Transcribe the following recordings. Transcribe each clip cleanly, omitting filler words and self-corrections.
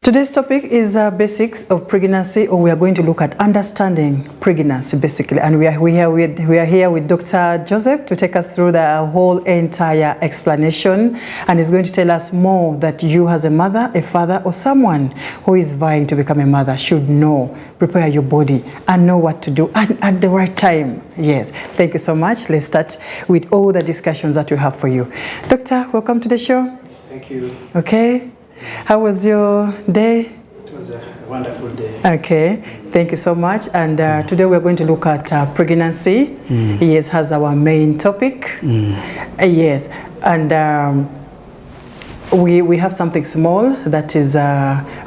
Today's topic is basics of pregnancy, or we are going to look at understanding pregnancy basically, and we are here with Dr. Joseph to take us through the whole entire explanation, and he's going to tell us more that you as a mother, a father, or someone who is vying to become a mother should know, prepare your body and know what to do and at the right time. Yes, thank you so much. Let's start with all the discussions that we have for you. Doctor, welcome to the show. Thank you. Okay. How was your day? It was a wonderful day. Okay, thank you so much. And today we're going to look at pregnancy. Yes, as our main topic. Yes, and we have something small that is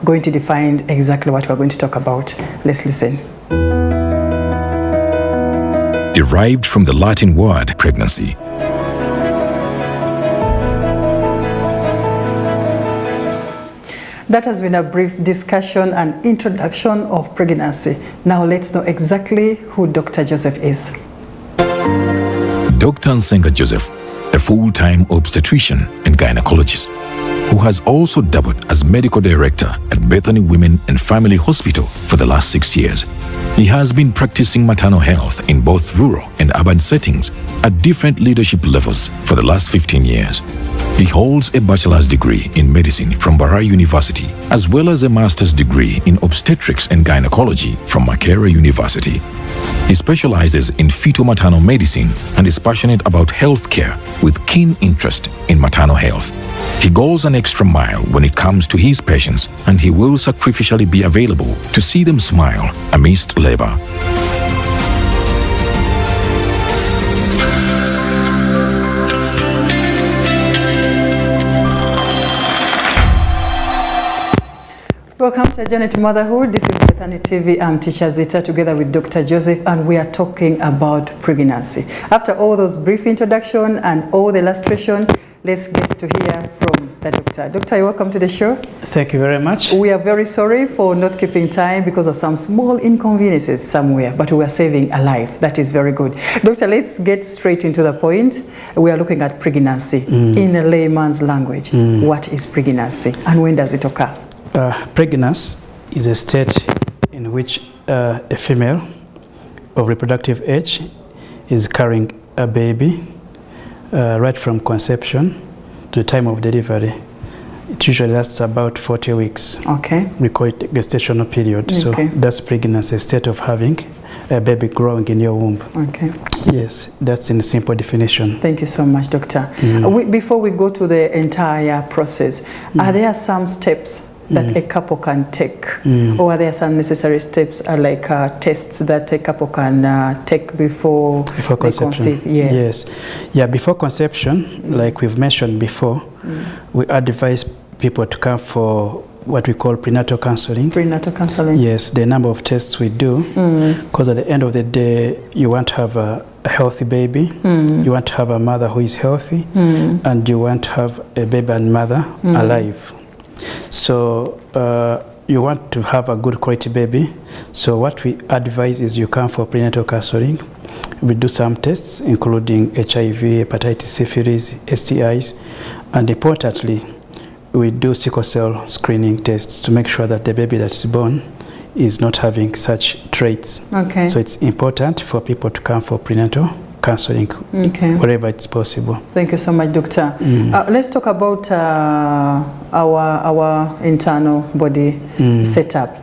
going to define exactly what we're going to talk about. Let's listen. Derived from the Latin word pregnancy. That has been a brief discussion and introduction of pregnancy. Now let's know exactly who Dr. Joseph is. Dr. Nsenga Joseph, a full-time obstetrician and gynecologist, who has also doubled as medical director at Bethany Women and Family Hospital for the last 6 years. He has been practicing maternal health in both rural and urban settings at different leadership levels for the last 15 years. He holds a bachelor's degree in medicine from Barai University, as well as a master's degree in obstetrics and gynecology from Makerere University. He specializes in fetal-maternal medicine and is passionate about healthcare with keen interest in maternal health. He goes an extra mile when it comes to his patients, and he will sacrificially be available to see them smile amidst labor. Welcome to A Journey to Motherhood. This is Bethany TV. I'm Teacher Zita together with Dr. Joseph, and we are talking about pregnancy. After all those brief introduction and all the illustration, let's get to hear from the doctor. Doctor, you're welcome to the show. Thank you very much. We are very sorry for not keeping time because of some small inconveniences somewhere, but we are saving a life. That is very good. Doctor, let's get straight into the point. We are looking at pregnancy in a layman's language. What is pregnancy and when does it occur? Pregnancy is a state in which a female of reproductive age is carrying a baby right from conception to the time of delivery. It usually lasts about 40 weeks. Okay. We call it gestational period. Okay. So that's pregnancy, a state of having a baby growing in your womb. Okay. Yes, that's in simple definition. Thank you so much, doctor. Before we go to the entire process, are there some steps that a couple can take, or are there some necessary steps like tests that a couple can take before they conceive? Yes. Yeah, before conception, like we've mentioned before, we advise people to come for what we call prenatal counseling. Prenatal counseling? Yes, the number of tests we do, because at the end of the day, you want to have a healthy baby, you want to have a mother who is healthy, and you want to have a baby and mother alive. So you want to have a good quality baby. So what we advise is you come for prenatal counseling. We do some tests including HIV, hepatitis, syphilis, STIs, and importantly, we do sickle cell screening tests to make sure that the baby that's born is not having such traits. Okay. So it's important for people to come for prenatal counseling wherever it's possible. Thank you so much, doctor. Let's talk about our internal body setup.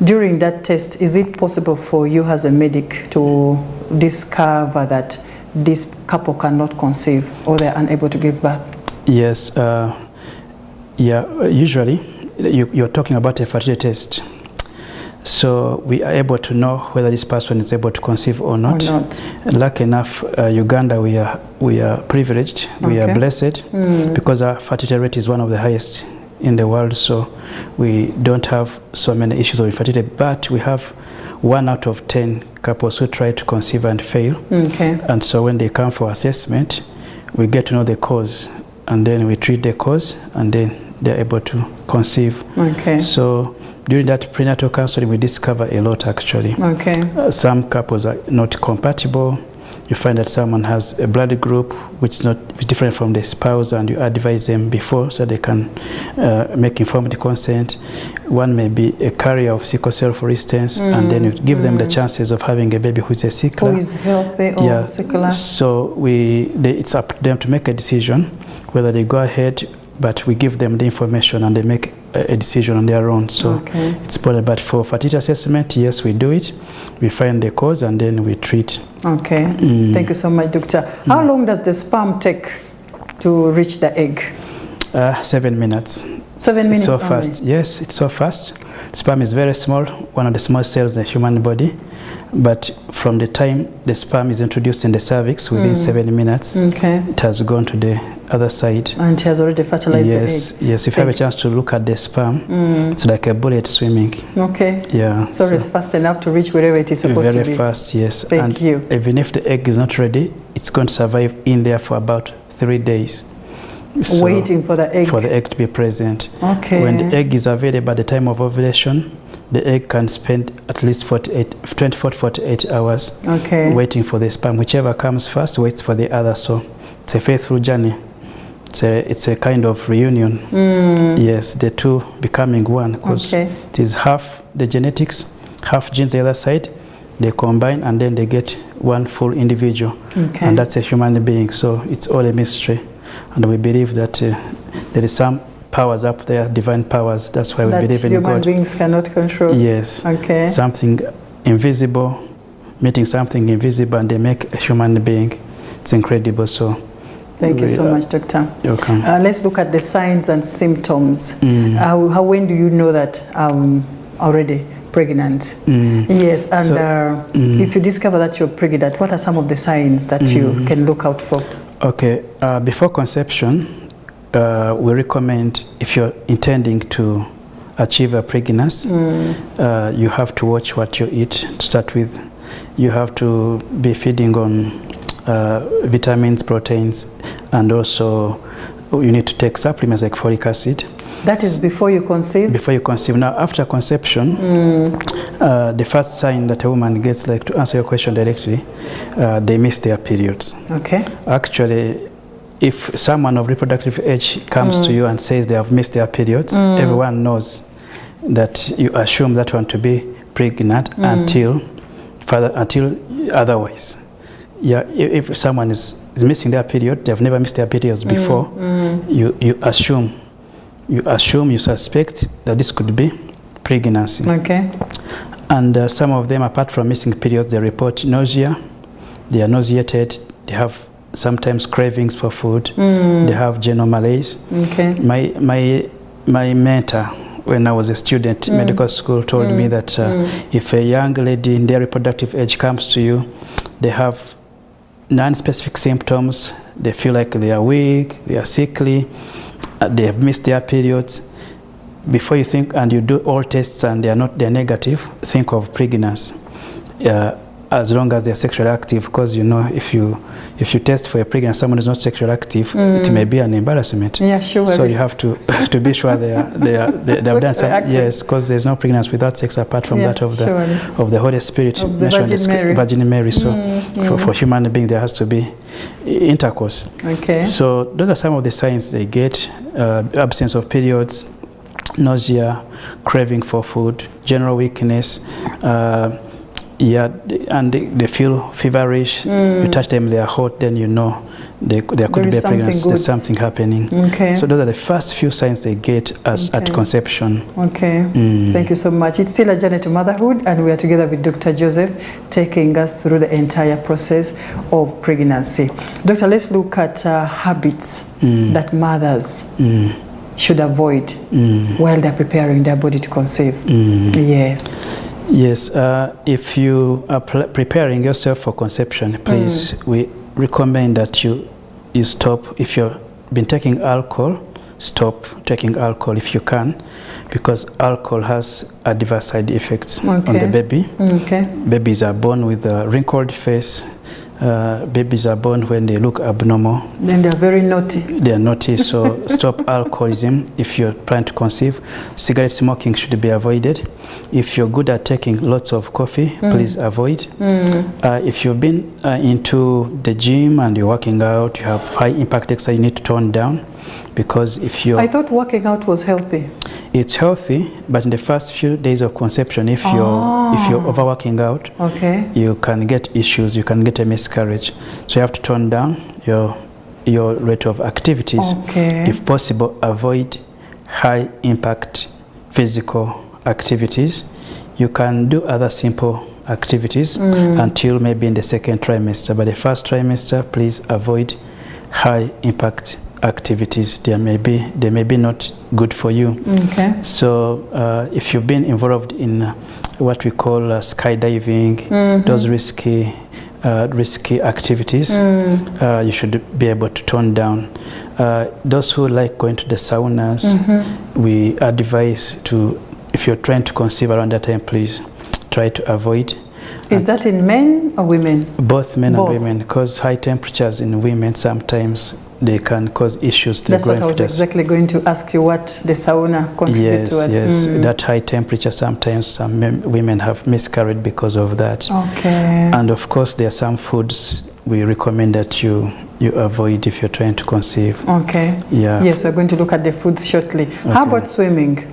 During that test, is it possible for you as a medic to discover that this couple cannot conceive or they're unable to give birth? Yes. Usually you're talking about a fertility test. So we are able to know whether this person is able to conceive or not. Lucky enough, Uganda, we are privileged, we are blessed, because our fertility rate is one of the highest in the world. So we don't have so many issues of infertility, but we have 1 out of 10 couples who try to conceive and fail. And so when they come for assessment, we get to know the cause, and then we treat the cause, and then they're able to conceive. So during that prenatal counseling, we discover a lot actually. Some couples are not compatible. you find that someone has a blood group which is not different from the spouse, and you advise them before so they can make informed consent. One may be a carrier of sickle cell, for instance, and then you give them the chances of having a baby who is a sickler. Who is healthy or sickler. So it's up to them to make a decision whether they go ahead, but we give them the information and they make a decision on their own. So it's important. But for fertility assessment, yes, we do it. We find the cause and then we treat. Okay. Thank you so much, doctor. How long does the sperm take to reach the egg? 7 minutes. 7 minutes. It's so only. fast. Yes, it's so fast. Sperm is very small, one of the small cells in the human body. But from the time the sperm is introduced in the cervix, within 7 minutes, it has gone to the other side. And it has already fertilized the egg. Yes, if you have a chance to look at the sperm, it's like a bullet swimming. Okay. Yeah. So it's fast enough to reach wherever it is supposed to be. Very fast, yes. Thank you. Even if the egg is not ready, it's going to survive in there for about 3 days. So waiting for the egg. For the egg to be present. Okay. When the egg is available at the time of ovulation, the egg can spend at least 24 to 48 hours waiting for the sperm. Whichever comes first waits for the other. So it's a faithful journey. It's a kind of reunion. Yes, the two becoming one, because it is half the genetics, half genes the other side. They combine and then they get one full individual. And that's a human being. So it's all a mystery. And we believe that there is some powers up there, divine powers. That's why we believe in God. That human beings cannot control. Yes. Okay. Something invisible, meeting something invisible, and they make a human being. It's incredible. So. Thank you so much, Doctor. You're welcome. Let's look at the signs and symptoms. When do you know that already pregnant? Yes, and if you discover that you're pregnant, what are some of the signs that you can look out for? Okay, before conception, we recommend, if you're intending to achieve a pregnancy, you have to watch what you eat to start with. You have to be feeding on vitamins, proteins, and also you need to take supplements like folic acid. That is before you conceive? Before you conceive. Now, after conception, the first sign that a woman gets, like to answer your question directly, they miss their periods. Okay. Actually, if someone of reproductive age comes to you and says they have missed their periods, everyone knows that you assume that one to be pregnant until otherwise. Yeah, if someone is missing their period, they've never missed their periods before, you suspect that this could be pregnancy. Okay. And some of them, apart from missing periods, they report nausea. They are nauseated. They have sometimes cravings for food. They have general malaise. Okay. My mentor, when I was a student in medical school, told me that if a young lady in their reproductive age comes to you, they have non-specific symptoms. They feel like they are weak, they are sickly, they have missed their periods. Before you think, and you do all tests and they're negative, think of pregnancy. As long as they're sexually active, because you know, if you test for a pregnancy, someone is not sexually active, it may be an embarrassment. Yeah, sure. So you have to be sure they have done something. Yes, because there's no pregnancy without sex apart from that of the Holy Spirit, of the Virgin Mary. So for human being, there has to be intercourse. Okay. So those are some of the signs they get: absence of periods, nausea, craving for food, general weakness. And they feel feverish. You touch them, they are hot, then you know there could be a pregnancy. There's something happening. Okay. So those are the first few signs they get at conception. Okay. Thank you so much. It's still a journey to motherhood, and we are together with Dr. Joseph, taking us through the entire process of pregnancy. Doctor, let's look at habits that mothers should avoid while they're preparing their body to conceive. Yes. Yes, if you are preparing yourself for conception, please, we recommend that you stop. If you've been taking alcohol, stop taking alcohol if you can, because alcohol has adverse side effects on the baby. Babies are born with a wrinkled face, babies are born when they look abnormal. Then they're very naughty. They are naughty, so stop alcoholism if you're trying to conceive. Cigarette smoking should be avoided. If you're good at taking lots of coffee, please avoid. If you've been into the gym and you're working out, you have high impact exercise, you need to tone down, because if you're... I thought working out was healthy. It's healthy, but in the first few days of conception, if you're overworking out, you can get issues, you can get a miscarriage. So you have to tone down your rate of activities. If possible, avoid high impact physical activities. You can do other simple activities until maybe in the second trimester, but the first trimester, please avoid high impact activities. They may be not good for you. So if you've been involved in what we call skydiving, those risky activities, you should be able to tone down. Those who like going to the saunas, we advise to, if you're trying to conceive around that time, please try to avoid. Is that in men or women? Both men and women, because high temperatures in women sometimes they can cause issues to the growing fetus. That's what I was exactly going to ask you, what the sauna contributes towards. Yes, that high temperature, sometimes some women have miscarried because of that. And of course, there are some foods we recommend that you avoid if you're trying to conceive. Yes, we're going to look at the foods shortly. How about swimming?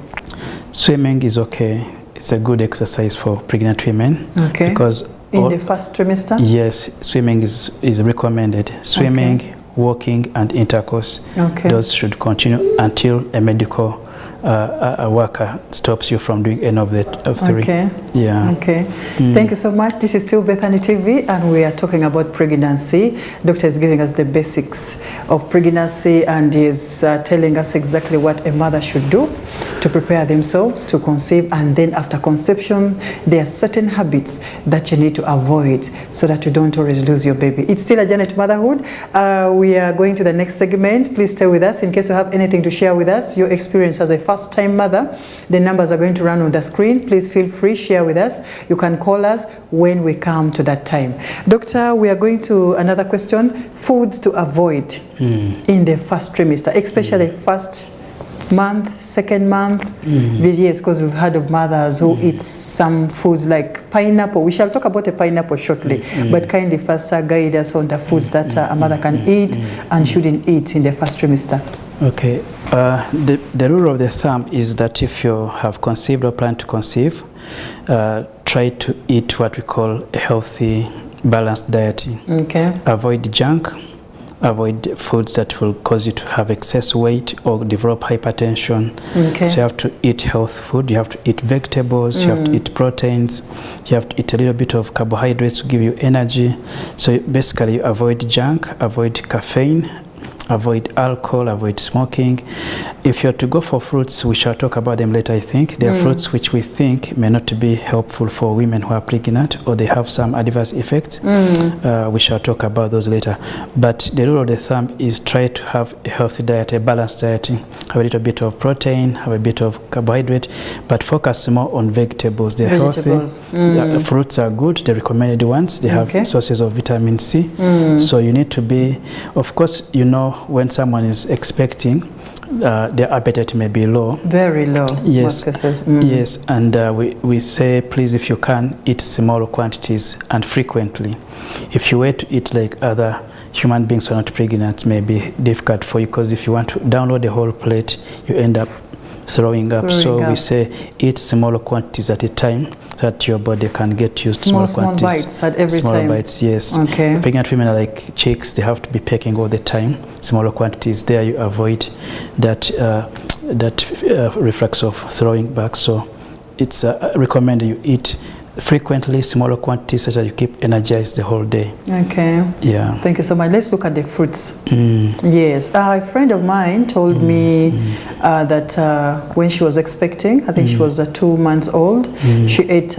Swimming is okay. It's a good exercise for pregnant women. Because in the first trimester? Yes, swimming is recommended. Swimming, walking, and intercourse. Those should continue until a medical worker stops you from doing any of the three. Thank you so much. This is still Bethany TV, and we are talking about pregnancy. Doctor is giving us the basics of pregnancy, and is telling us exactly what a mother should do to prepare themselves to conceive. And then after conception, there are certain habits that you need to avoid so that you don't always lose your baby. It's still a Janet Motherhood. We are going to the next segment. Please stay with us in case you have anything to share with us, your experience as a first-time mother. The numbers are going to run on the screen. Please feel free, share with us. You can call us when we come to that time. Doctor, we are going to another question. Foods to avoid in the first trimester, especially first month, second month. Yes, because we've heard of mothers who eat some foods like pineapple. We shall talk about the pineapple shortly, but kindly first guide us on the foods that a mother can eat and shouldn't eat in the first trimester. The rule of the thumb is that if you have conceived or plan to conceive, try to eat what we call a healthy, balanced diet. Avoid junk. Avoid foods that will cause you to have excess weight or develop hypertension. So you have to eat health food. You have to eat vegetables. You have to eat proteins. You have to eat a little bit of carbohydrates to give you energy. So basically, you avoid junk, avoid caffeine, avoid alcohol, avoid smoking. If you're to go for fruits, we shall talk about them later, I think. There are fruits which we think may not be helpful for women who are pregnant, or they have some adverse effects. We shall talk about those later. But the rule of the thumb is try to have a healthy diet, a balanced diet. Have a little bit of protein, have a bit of carbohydrate, but focus more on vegetables. They're healthy. Fruits are good, the recommended ones. They have sources of vitamin C. So you need to be, of course, you know, when someone is expecting, their appetite may be low. Very low. Yes. Yes, and we say, please, if you can, eat small quantities and frequently. If you were to eat like other human beings who are not pregnant, it may be difficult for you, because if you want to download the whole plate, you end up throwing up. We say eat small quantities at a time, so that your body can get used to small quantities. Small bites at every time. Small bites, yes. Pregnant women are like chicks; they have to be pecking all the time. Smaller quantities. There you avoid that reflex of throwing back. So it's recommended you eat frequently, smaller quantities, so that you keep energized the whole day. Thank you so much. Let's look at the fruits. Yes, a friend of mine told me that when she was expecting, I think she was 2 months old, she ate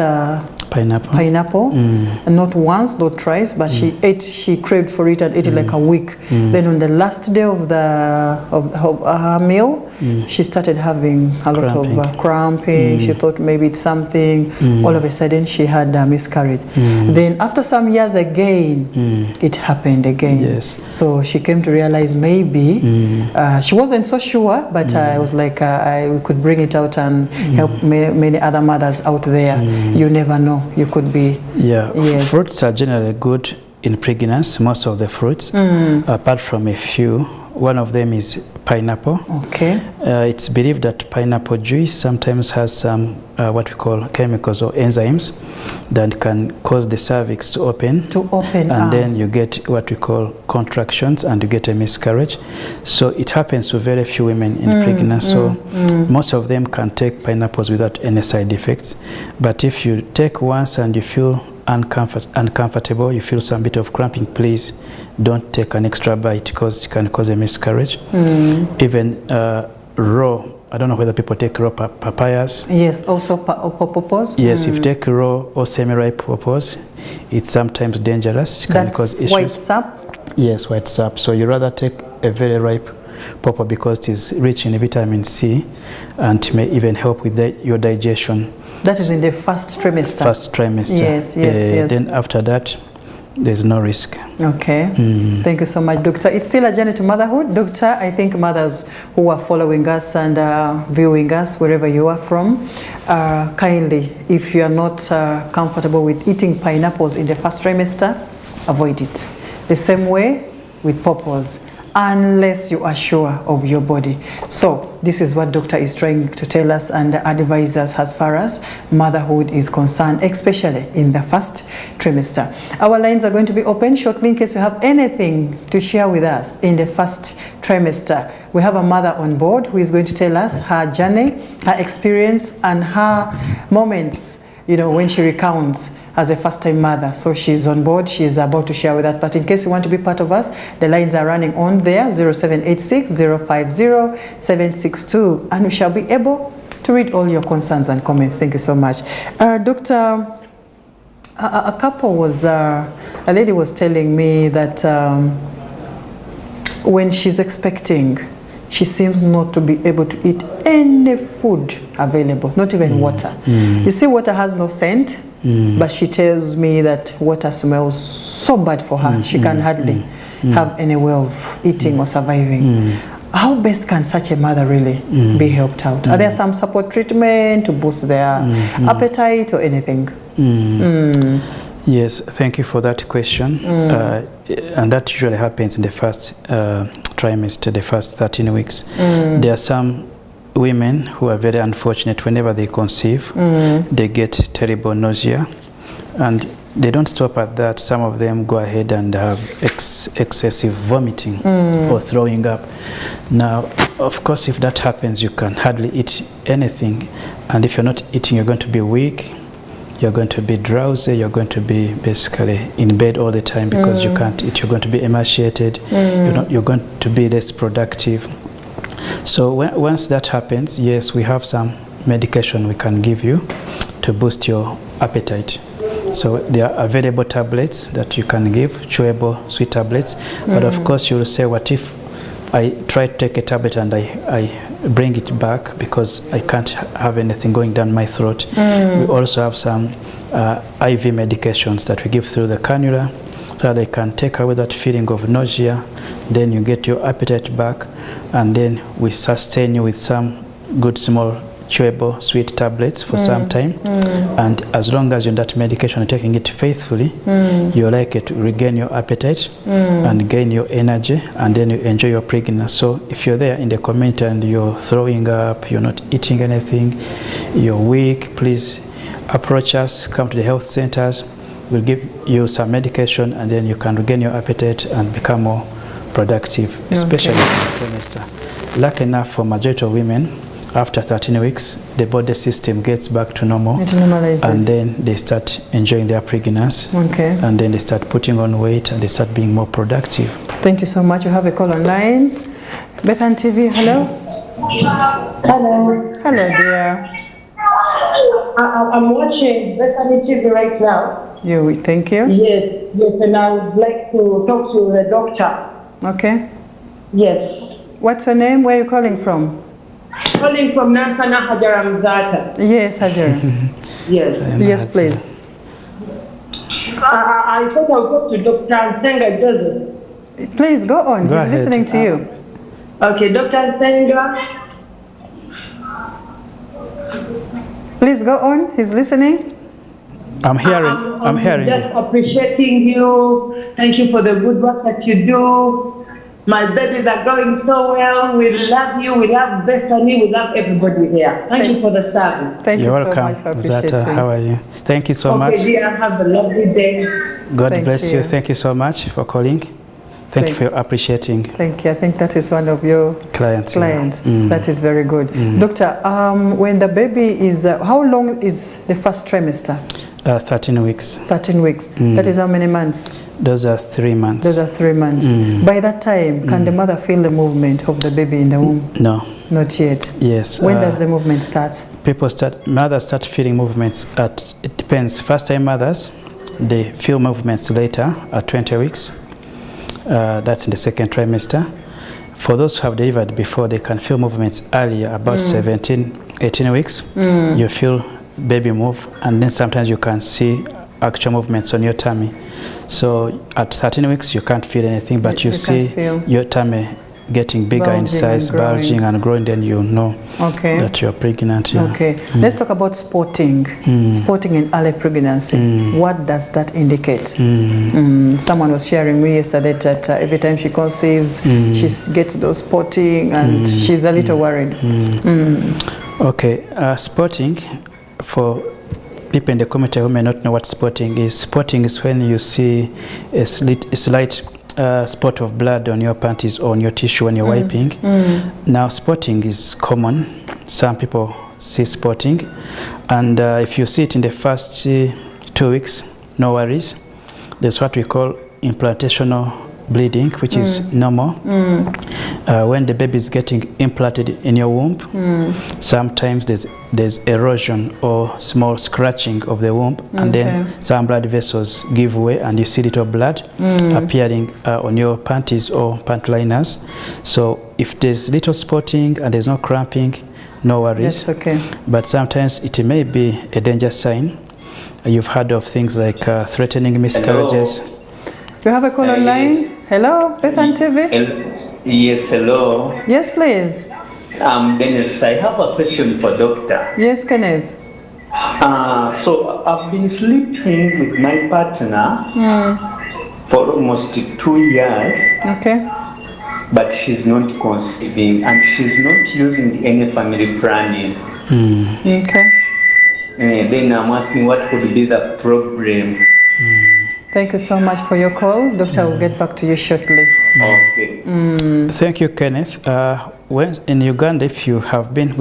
pineapple. And not once, not twice, but she craved for it and ate it like a week. Then on the last day of her meal, she started having a lot of cramping. She thought maybe it's something. All of a sudden she had a miscarriage. Then after some years again, it happened again. Yes. So she came to realize maybe she wasn't so sure, but I was like, we could bring it out and help many other mothers out there. You never know, you could be. Yes. Fruits are generally good in pregnancy, most of the fruits, apart from a few. One of them is pineapple. Okay. It's believed that pineapple juice sometimes has some what we call chemicals or enzymes that can cause the cervix to open. And then you get what we call contractions and you get a miscarriage. So it happens to very few women in pregnancy. So most of them can take pineapples without any side effects. But if you take once and you feel uncomfortable, you feel some bit of cramping, please don't take an extra bite because it can cause a miscarriage. Even raw, I don't know whether people take raw papayas. Yes, also pawpaws. Yes, if you take raw or semi-ripe pawpaws, it's sometimes dangerous. It can cause issues. White sap? Yes, white sap. So you rather take a very ripe pawpaw because it is rich in vitamin C and may even help with your digestion. That is in the first trimester? First trimester. Yes, yes. Then after that, there's no risk. Okay. Thank you so much, Doctor. It's still a journey to motherhood. Doctor, I think mothers who are following us and viewing us, wherever you are from, kindly, if you are not comfortable with eating pineapples in the first trimester, avoid it. The same way with pawpaws, unless you are sure of your body. So this is what doctor is trying to tell us and advise us as far as motherhood is concerned, especially in the first trimester. Our lines are going to be open shortly in case you have anything to share with us in the first trimester. We have a mother on board who is going to tell us her journey, her experience, and her moments, you know, when she recounts as a first-time mother. So she's on board, she's about to share with us. But in case you want to be part of us, the lines are running on there, 0786 050 762, and we shall be able to read all your concerns and comments. Thank you so much. Doctor, a couple was, a lady was telling me that when she's expecting, she seems not to be able to eat any food available, not even water. You see, water has no scent. But she tells me that water smells so bad for her. She can hardly have any way of eating or surviving. How best can such a mother really be helped out? Are there some support treatment to boost their appetite or anything? Yes, thank you for that question. And that usually happens in the first trimester, the first 13 weeks. There are some women who are very unfortunate. Whenever they conceive, they get terrible nausea, and they don't stop at that. Some of them go ahead and have excessive vomiting or throwing up. Now, of course, if that happens, you can hardly eat anything, and if you're not eating, you're going to be weak, you're going to be drowsy, you're going to be basically in bed all the time because you can't eat. You're going to be emaciated, you're going to be less productive. So once that happens, yes, we have some medication we can give you to boost your appetite. So there are available tablets that you can give, chewable sweet tablets. But of course you'll say, what if I try to take a tablet and I bring it back because I can't have anything going down my throat? We also have some IV medications that we give through the cannula so that they can take away that feeling of nausea. Then you get your appetite back, and then we sustain you with some good small chewable sweet tablets for some time. And as long as you're on that medication and taking it faithfully, you're likely to regain your appetite and gain your energy, and then you enjoy your pregnancy. So if you're there in the community and you're throwing up, you're not eating anything, you're weak, please approach us, come to the health centers. We'll give you some medication, and then you can regain your appetite and become more productive, especially in the trimester. Lucky enough for majority of women, after 13 weeks, the body system gets back to normal. It normalizes. And then they start enjoying their pregnancy. And then they start putting on weight and they start being more productive. Thank you so much. You have a call online. Bethan TV, hello? Hello. Hello, dear. I'm watching Bethany TV right now. Thank you. Yes, and I would like to talk to the doctor. Okay. Yes. What's your name? Where are you calling from? Calling from Nansana Hajaramzata. Yes, Hajar. Yes. Yes, please. I thought I would talk to Dr. Nsenga Joseph. Please go on. He's listening to you. Okay, Dr. Nsenga. Please go on. He's listening. I'm hearing. I'm hearing. Just appreciating you. Thank you for the good work that you do. My babies are going so well. We love you. We love Bethany. We love everybody here. Thank you for the service. Thank you You're so welcome. much for appreciating. How are you? Thank you so much. Okay, dear. Have a lovely day. God bless you. Thank you so much for calling. Thank you for appreciating. Thank you. I think that is one of your clients. That is very good. Doctor, when the baby is, how long is the first trimester? 13 weeks. 13 weeks. That is how many months? Those are 3 months. Those are 3 months. By that time, can the mother feel the movement of the baby in the womb? No. Not yet? Yes. When does the movement start? Mothers start feeling movements it depends. First time mothers, they feel movements later at 20 weeks. That's in the second trimester. For those who have delivered before, they can feel movements earlier, about 17, 18 weeks. You feel baby move, and then sometimes you can see actual movements on your tummy. So at 13 weeks, you can't feel anything, but you see your tummy getting bigger in size, bulging and growing, then you know that you're pregnant. Yeah. Okay, let's talk about spotting. Spotting in early pregnancy. What does that indicate? Someone was sharing me yesterday that every time she conceives, she gets those spotting, and she's a little worried. Okay, spotting, for people in the community who may not know what spotting is when you see a slight spot of blood on your panties or on your tissue when you're wiping. Now, spotting is common. Some people see spotting, and if you see it in the first 2 weeks, no worries. There's what we call implantational bleeding, which is normal. When the baby is getting implanted in your womb, sometimes there's erosion or small scratching of the womb, and then some blood vessels give way, and you see little blood appearing on your panties or pant liners. So if there's little spotting and there's no cramping, no worries. Yes, okay. But sometimes it may be a danger sign. You've heard of things like threatening miscarriages. Hello. You have a call online? Hello, Bethany TV? Yes, hello. Yes, please. Dennis, I have a question for doctor. Yes, Kenneth. So I've been sleeping with my partner for almost 2 years. Okay. But she's not conceiving, and she's not using any family planning. Okay. Then I'm asking what could be the problem. Thank you so much for your call. Doctor will get back to you shortly. Okay. Thank you, Kenneth. When in Uganda, if you have been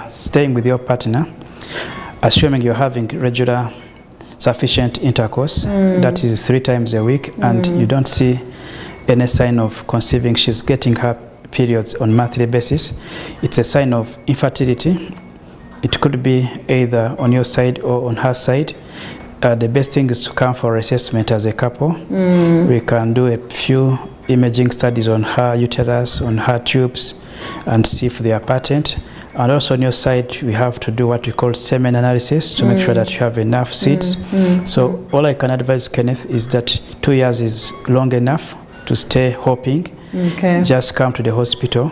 staying with your partner, assuming you're having regular, sufficient intercourse, that is 3 times a week, and you don't see any sign of conceiving, she's getting her periods on monthly basis, it's a sign of infertility. It could be either on your side or on her side. The best thing is to come for assessment as a couple. We can do a few imaging studies on her uterus, on her tubes, and see if they are patent. And also on your side, we have to do what we call semen analysis to make sure that you have enough seeds. So all I can advise, Kenneth, is that 2 years is long enough to stay hoping. Just come to the hospital,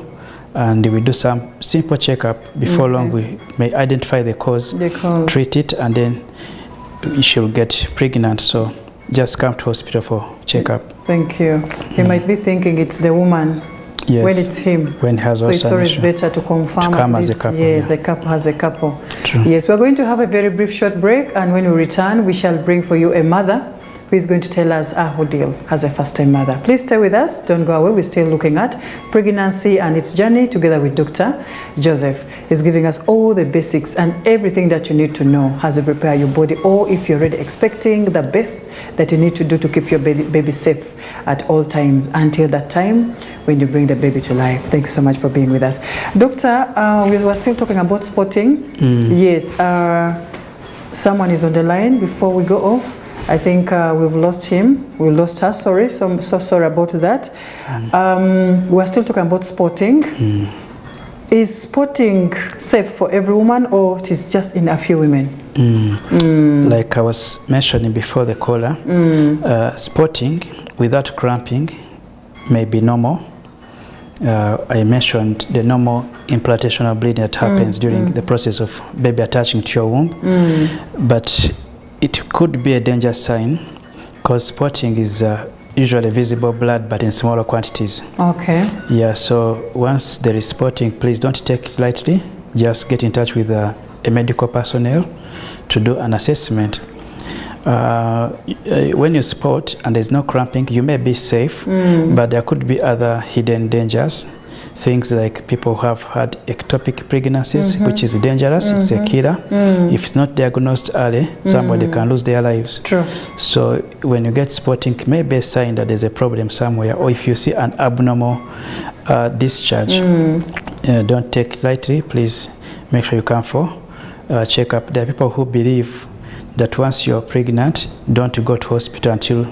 and we do some simple checkup. Before long, we may identify the cause, treat it, and then she'll get pregnant. So just come to hospital for checkup. Thank you. He might be thinking it's the woman. Yes. When it's him. When he has so it's always better to confirm. To come as a couple. Yes, a couple has a couple. True. Yes, we're going to have a very brief short break, and when we return, we shall bring for you a mother who is going to tell us her ordeal as a first-time mother. Please stay with us. Don't go away. We're still looking at pregnancy and its journey together with Dr. Joseph. He's giving us all the basics and everything that you need to know how to prepare your body, or if you're already expecting, the best that you need to do to keep your baby safe at all times until that time when you bring the baby to life. Thank you so much for being with us. Doctor, we were still talking about spotting. Yes. Someone is on the line before we go off. I think we've lost him. We lost her, sorry. So I'm so sorry about that. We're still talking about sporting. Is sporting safe for every woman, or it is just in a few women? Like I was mentioning before the caller, sporting without cramping may be normal. I mentioned the normal implantational bleeding that happens during the process of baby attaching to your womb, but it could be a danger sign because spotting is usually visible blood but in smaller quantities. Okay. Yeah, so once there is spotting, please don't take it lightly. Just get in touch with a medical personnel to do an assessment. When you spot and there's no cramping, you may be safe, but there could be other hidden dangers. Things like people who have had ectopic pregnancies, which is dangerous, it's a killer. If it's not diagnosed early, somebody can lose their lives. True. So when you get spotting, it may be a sign that there's a problem somewhere, or if you see an abnormal discharge, don't take it lightly. Please make sure you come for checkup. There are people who believe that once you're pregnant, don't go to hospital until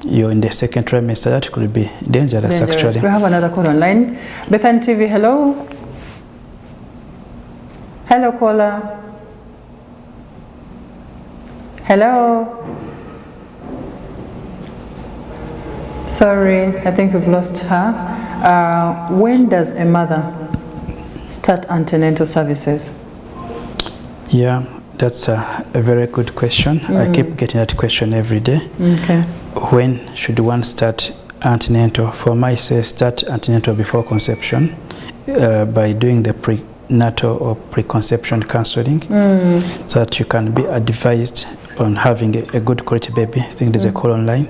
you're in the second trimester. That could be dangerous. Actually. We have another call online. Bethany TV, hello. Hello, caller. Hello. Sorry, I think we've lost her. When does a mother start antenatal services? Yeah, that's a very good question. I keep getting that question every day. Okay. When should one start antenatal? For myself, start antenatal before conception by doing the prenatal or preconception counseling, so that you can be advised on having a good quality baby. I think there's a call online.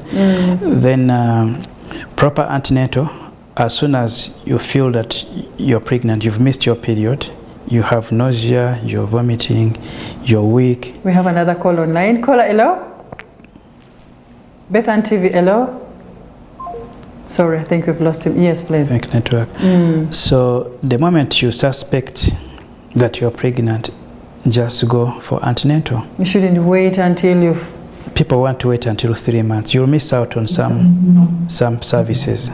Then proper antenatal, as soon as you feel that you're pregnant, you've missed your period, you have nausea, you're vomiting, you're weak. We have another call online. Caller, hello? Bethany TV, hello? Sorry, I think we've lost him. Yes, please. Thank network. So the moment you suspect that you're pregnant, just go for antenatal. You shouldn't wait until you've... People want to wait until 3 months. You'll miss out on some services.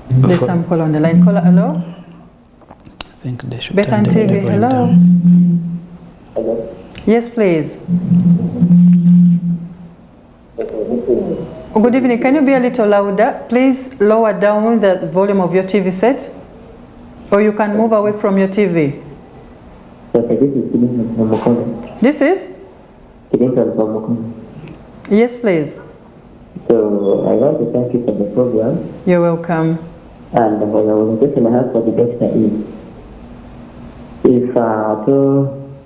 There's some call on the line. Caller, hello? I think they should Bethany turn the TV, volume hello? down. Hello. Yes, please. Good evening. Can you be a little louder? Please lower down the volume of your TV set, or you can move away from your TV. Okay, this is Clinton from Mokono. This is? Clinton from Mokono. Yes, please. So I want to thank you for the program. You're welcome. And the question I have for the doctor is, if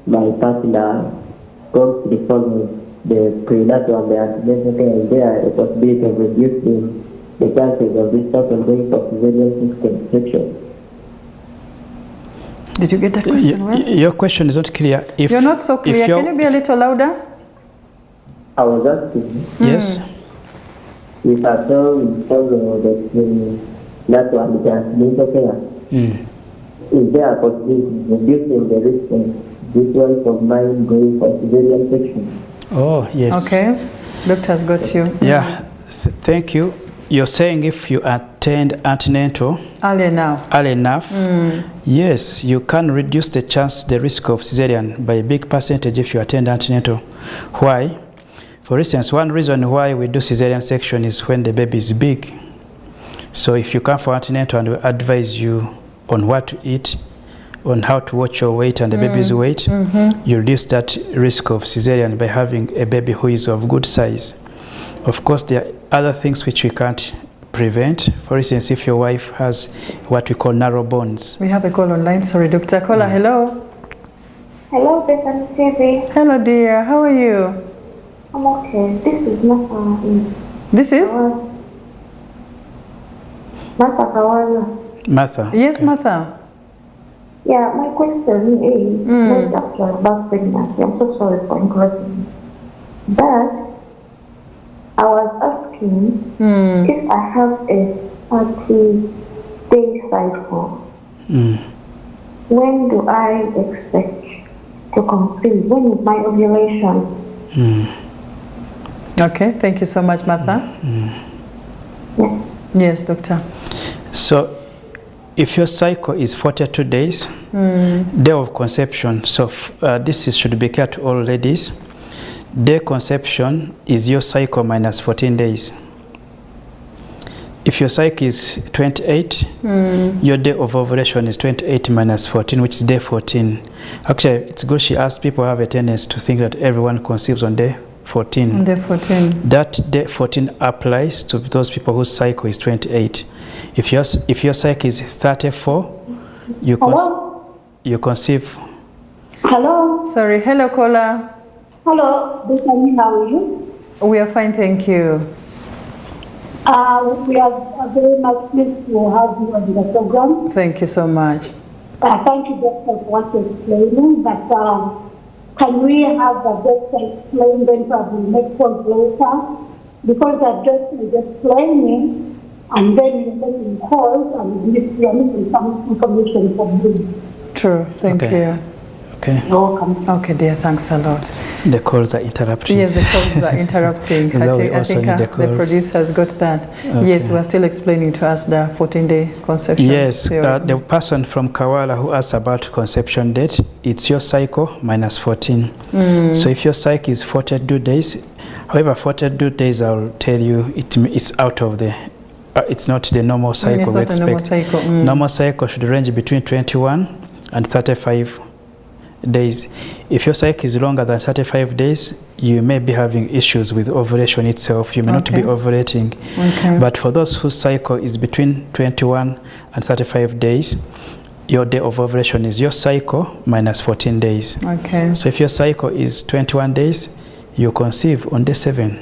my partner goes to the follow the prenatal and the antenatal care, is there a possibility of reducing the chances of this person going for cesarean section? Did you get that question well? Your question is not clear. If You're not so clear. Can you be a little louder? I was asking Yes. if I follow the prenatal and the antenatal care, is there a possibility of reducing the risk of this one of mine going for cesarean section? Oh, yes. Okay. Doctor's got you. Yeah, thank you. You're saying if you attend antenatal Early enough. Yes, you can reduce the risk of cesarean by a big percentage if you attend antenatal. Why? For instance, one reason why we do cesarean section is when the baby is big. So if you come for antenatal and we advise you on what to eat, on how to watch your weight and the baby's weight, you reduce that risk of cesarean by having a baby who is of good size. Of course, there are other things which we can't prevent. For instance, if your wife has what we call narrow bones. We have a call online. Sorry, Dr. Caller, hello. Hello, Bethany TV. Hello, dear. How are you? I'm okay. This is Martha. This is? Martha Kawana. Martha. Yes, Martha. Yeah, my question is not after about pregnancy. I'm so sorry for interrupting. But I was asking if I have a 30-day cycle, when do I expect to conceive? When is my ovulation? Okay, thank you so much, Martha. Yeah. Yes, doctor. So if your cycle is 42 days, day of conception, so should be clear to all ladies. Day conception is your cycle minus 14 days. If your cycle is 28, your day of ovulation is 28 minus 14, which is day 14. Actually, it's good she asked. People have a tendency to think that everyone conceives on day 14. On day 14. That day 14 applies to those people whose cycle is 28. If your cycle is 34, you conceive. Hello? Sorry, hello, caller. Hello, Dietary, how are you? We are fine, thank you. We are very much pleased to have you on the program. Thank you so much. Thank you, Doctor, for what you're explaining, but can we have the doctor explain then probably next one later? Because the doctor is explaining and then you're making calls and you're missing some information from you. True, thank you. Okay. You're welcome. Okay, dear, thanks a lot. The calls are interrupting. Yes, the calls are interrupting. I think the producers got that. Okay. Yes, we're still explaining to us the 14-day conception. Yes, the person from Kawala who asked about conception date, it's your cycle minus 14. So if your cycle is 42 days, however, 42 days, I'll tell you, it's out of the, it's not the normal cycle we expect. Normal cycle. Normal cycle should range between 21 and 35 days. If your cycle is longer than 35 days, you may be having issues with ovulation itself. You may not be ovulating. But for those whose cycle is between 21 and 35 days, your day of ovulation is your cycle minus 14 days. So if your cycle is 21 days, you conceive on day 7.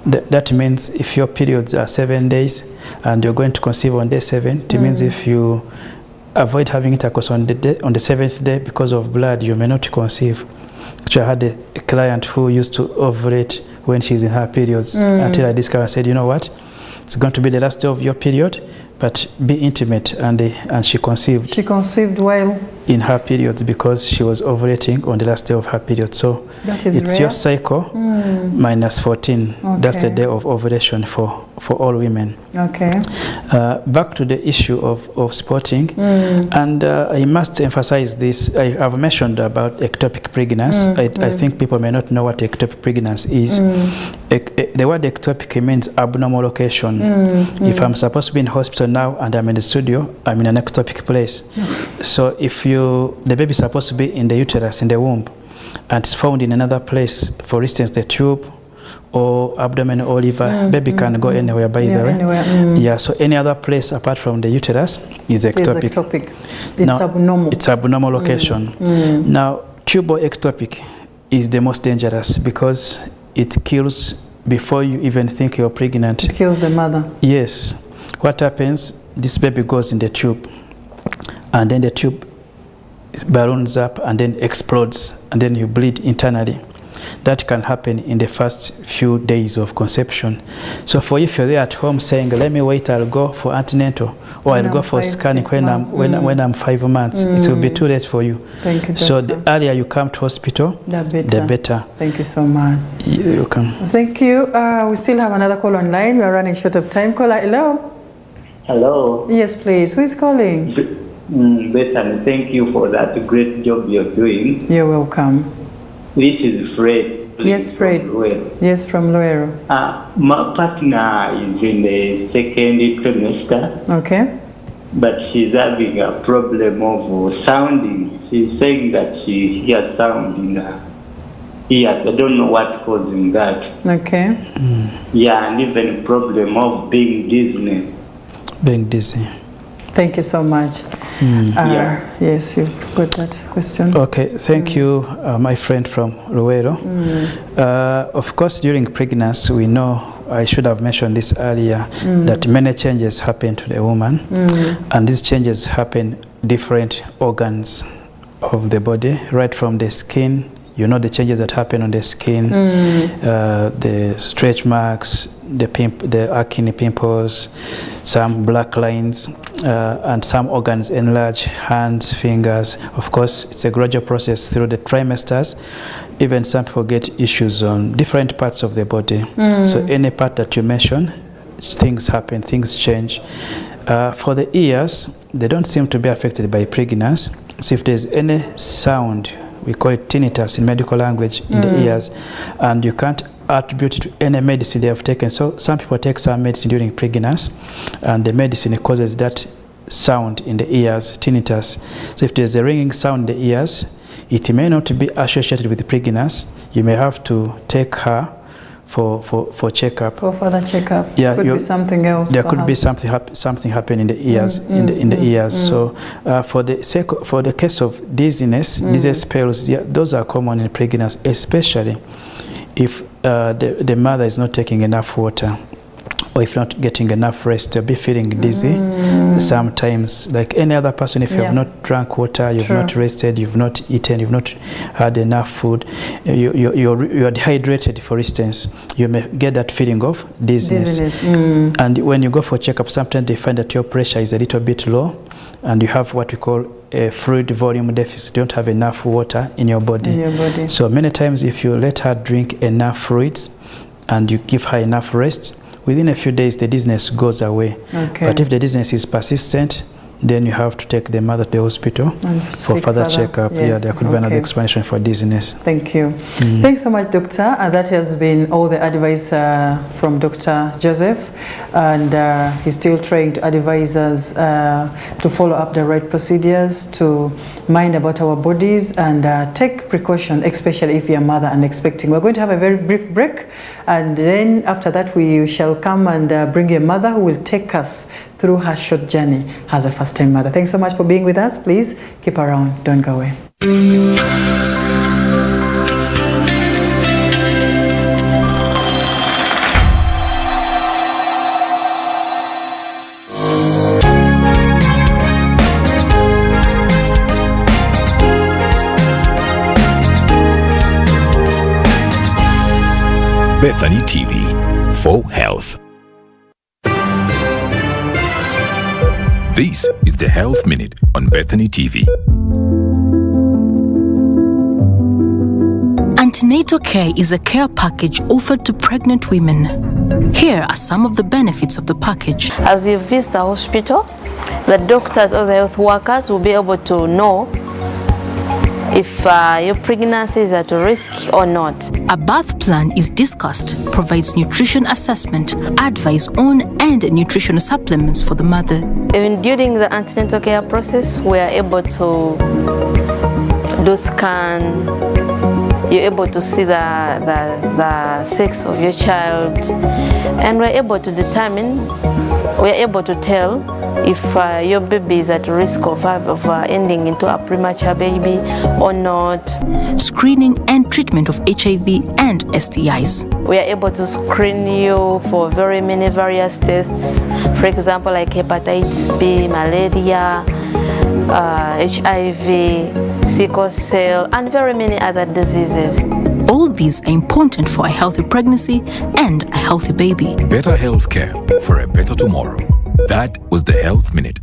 That means if your periods are 7 days and you're going to conceive on day 7, it means if you avoid having intercourse on the 7th day because of blood, you may not conceive. Actually, I had a client who used to ovulate when she's in her periods until I discovered, I said, you know what, it's going to be the last day of your period, but be intimate, and she conceived. She conceived while in her periods because she was ovulating on the last day of her period. So it's rare. Your cycle minus 14. That's the day of ovulation for all women. Back to the issue of spotting, and I must emphasize this. I have mentioned about ectopic pregnancy. I think people may not know what ectopic pregnancy is. The word ectopic means abnormal location. If I'm supposed to be in hospital now and I'm in the studio, I'm in an ectopic place. So if the baby is supposed to be in the uterus, in the womb, and it's found in another place, for instance, the tube or abdomen or liver, baby can go anywhere, by the way. Yeah, so any other place apart from the uterus is ectopic. It's abnormal. It's abnormal location. Now, tube or ectopic is the most dangerous because it kills before you even think you're pregnant. It kills the mother. Yes. What happens? This baby goes in the tube, and then the tube balloons up and then explodes, and then you bleed internally. That can happen in the first few days of conception. So for if you're there at home saying, let me wait, I'll go for antenatal, or I'll go for scanning when I'm 5 months, it will be too late for you. Thank you, so the earlier you come to hospital, the better. Thank you so much. You're welcome. Thank you. We still have another call online. We are running short of time. Caller, hello. Hello. Yes, please. Who is calling? Bethany, thank you for that great job you're doing. You're welcome. This is Fred. Yes, Fred. Yes, from Luero. My partner is in the second trimester. Okay. But she's having a problem of sounding. She's saying that she hears sound in her ears. I don't know what's causing that. Okay. Yeah, and even problem of being dizzy. Being dizzy. Thank you so much. Yes, you've got that question. Okay, thank you, my friend from Luero. Of course, during pregnancy, we know, I should have mentioned this earlier, that many changes happen to the woman, and these changes happen different organs of the body, right from the skin. You know the changes that happen on the skin, the stretch marks, the acne pimples, some black lines. and some organs enlarge, hands, fingers. Of course, it's a gradual process through the trimesters. Even some people get issues on different parts of their body. So any part that you mention, things happen, things change. For the ears, they don't seem to be affected by pregnancy. So if there's any sound, we call it tinnitus in medical language, in the ears, and you can't attribute it to any medicine they have taken. So some people take some medicine during pregnancy, and the medicine causes that sound in the ears, tinnitus. So if there's a ringing sound in the ears, it may not be associated with pregnancy. You may have to take her for checkup. For further checkup. Yeah, could be something else. There could be something happening in the ears, in the ears. So for the case of dizziness, dizziness spells, those are common in pregnancy, especially if the mother is not taking enough water, or if not getting enough rest. You'll be feeling dizzy sometimes, like any other person. If you have not drank water, you've not rested, you've not eaten, you've not had enough food, you're dehydrated, for instance, you may get that feeling of dizziness. And when you go for checkup, sometimes they find that your pressure is a little bit low, and you have what we call a fluid volume deficit. You don't have enough water in your body. So many times, if you let her drink enough fluids and you give her enough rest, within a few days the dizziness goes away. But if the dizziness is persistent, then you have to take the mother to the hospital for further checkup. There could be another explanation for dizziness. Thank you. Thanks so much, Doctor. And that has been all the advice from Dr. Joseph, and he's still trying to advise us to follow up the right procedures, to mind about our bodies, and take precaution, especially if you're a mother and expecting. We're going to have a very brief break, and then after that we shall come and bring a mother who will take us through her short journey as a first-time mother. Thanks so much for being with us. Please keep around. Don't go away. Bethany TV for health. This is the Health Minute on Bethany TV. Antenatal care is a care package offered to pregnant women. Here are some of the benefits of the package. As you visit the hospital, the doctors or the health workers will be able to know if your pregnancy is at risk or not. A birth plan is discussed, provides nutrition assessment, advice on and nutritional supplements for the mother. Even during the antenatal care process, we are able to do scan. You're able to see the sex of your child, and we're able to determine, we're able to tell if your baby is at risk of ending into a premature baby or not. Screening and treatment of HIV and STIs. We are able to screen you for very many various tests, for example, like hepatitis B, malaria, HIV, sickle cell, and very many other diseases. All these are important for a healthy pregnancy and a healthy baby. Better health care for a better tomorrow. That was the Health Minute.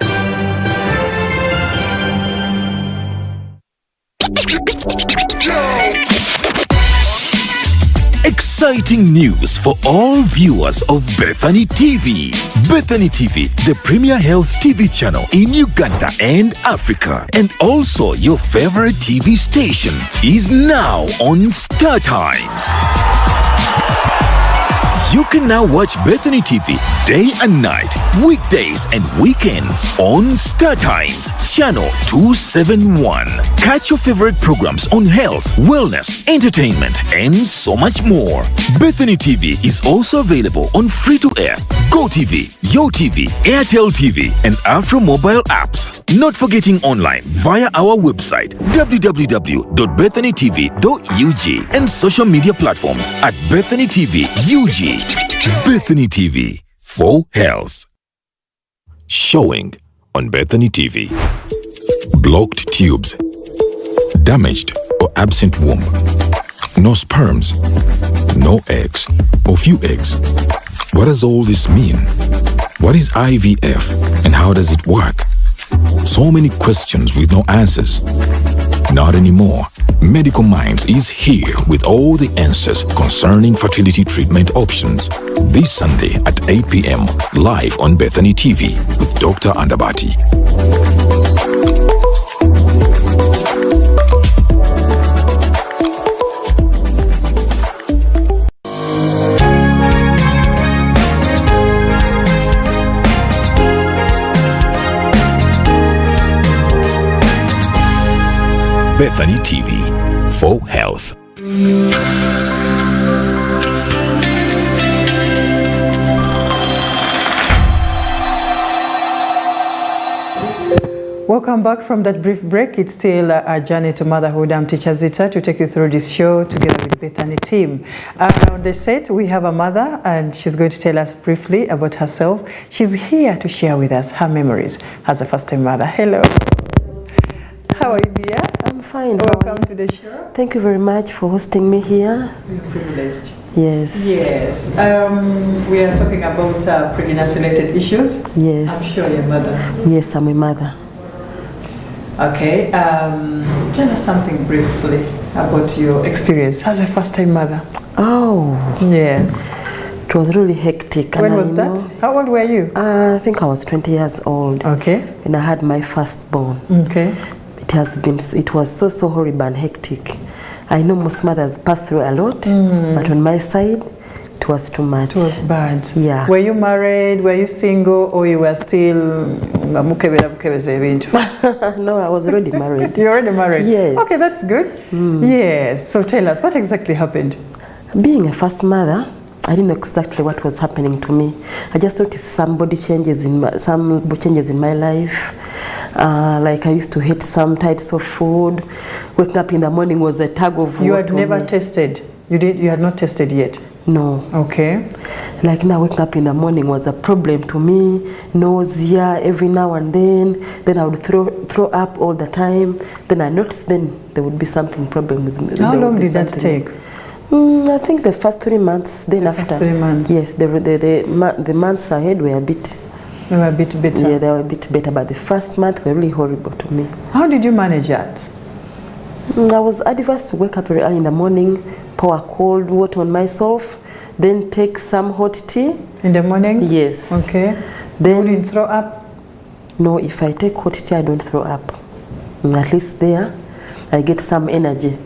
Exciting news for all viewers of Bethany TV. Bethany TV, the premier health TV channel in Uganda and Africa, and also your favorite TV station, is now on Star Times. You can now watch Bethany TV day and night, weekdays and weekends on Star Times, channel 271. Catch your favorite programs on health, wellness, entertainment, and so much more. Bethany TV is also available on free-to-air, GoTV, YoTV, Airtel TV, and Afro mobile apps. Not forgetting online via our website www.bethanytv.ug and social media platforms at Bethany TV UG. Bethany TV for health. Showing on Bethany TV. Blocked tubes, damaged or absent womb, no sperms, no eggs or few eggs. What does all this mean? What is IVF and how does it work? So many questions with no answers. Not anymore. Medical Minds is here with all the answers concerning fertility treatment options. This Sunday at 8 p.m. live on Bethany TV with Dr. Andabati. Bethany TV for health. Welcome back from that brief break. It's still our journey to motherhood. I'm Teacher Zita to take you through this show together with Bethany team. On the set, we have a mother and she's going to tell us briefly about herself. She's here to share with us her memories as a first-time mother. Hello. How are you, dear? I'm fine. Welcome to the show. Thank you very much for hosting me here. You're privileged. Yes. Yes. We are talking about pregnancy-related issues. Yes. I'm sure you're a mother. Yes, I'm a mother. Okay. Tell us something briefly about your experience as a first-time mother. Oh. Yes. It was really hectic. When was that? How old were you? I think I was 20 years old. Okay. When I had my firstborn. Okay. It was so horrible and hectic. I know most mothers pass through a lot, but on my side, it was too much. It was bad. Yeah. Were you married? Were you single? Or you were still... No, I was already married. You're already married? Yes. Okay, that's good. Yes. So tell us, what exactly happened? Being a first mother, I didn't know exactly what was happening to me. I just noticed some changes in my life. Like I used to hate some types of food. Waking up in the morning was a tug of war. You had never tested? You had not tested yet? No. Okay. Like now waking up in the morning was a problem to me. Nausea every now and then. Then I would throw up all the time. Then I noticed then there would be something problem with me. How long did that take? I think the first 3 months. Then after. First 3 months. Yes, the months ahead were a bit. They were a bit better. Yeah, they were a bit better, but the first month were really horrible to me. How did you manage that? I was advised to wake up very early in the morning, pour cold water on myself, then take some hot tea. In the morning? Yes. Okay. Then you didn't throw up? No, if I take hot tea, I don't throw up. At least there, I get some energy.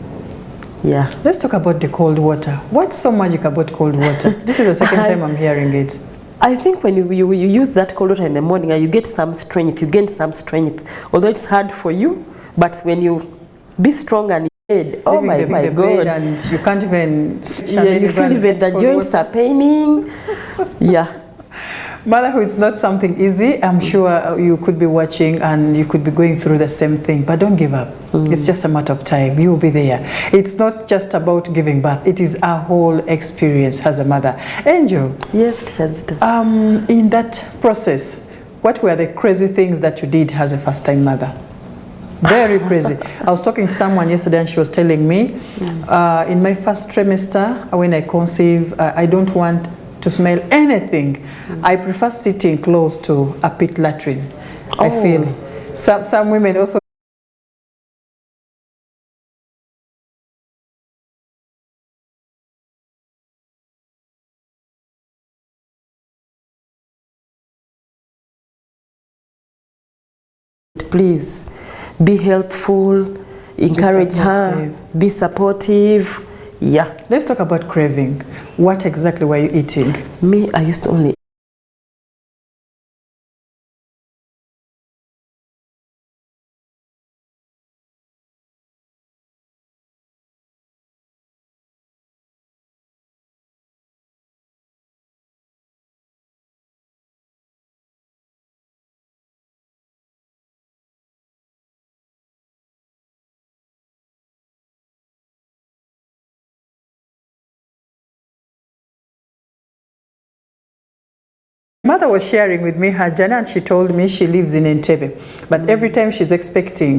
Yeah. Let's talk about the cold water. What's so magic about cold water? This is the second time I'm hearing it. I think when you use that cold water in the morning, you get some strength, you gain some strength. Although it's hard for you, but when you be strong and bed, oh my God. And you can't even... Yeah, you feel even the joints are paining. Yeah. Motherhood is not something easy. I'm sure you could be watching and you could be going through the same thing, but don't give up. It's just a matter of time. You'll be there. It's not just about giving birth. It is a whole experience as a mother. Angel. Yes, in that process, what were the crazy things that you did as a first-time mother? Very crazy. I was talking to someone yesterday and she was telling me, in my first trimester, when I conceive, I don't want to smell anything. I prefer sitting close to a pit latrine. I feel some women also. Please be helpful, encourage her, be supportive. Yeah. Let's talk about craving. What exactly were you eating? Me, I used to only Mother was sharing with me her journey and she told me she lives in Entebbe, but every time she's expecting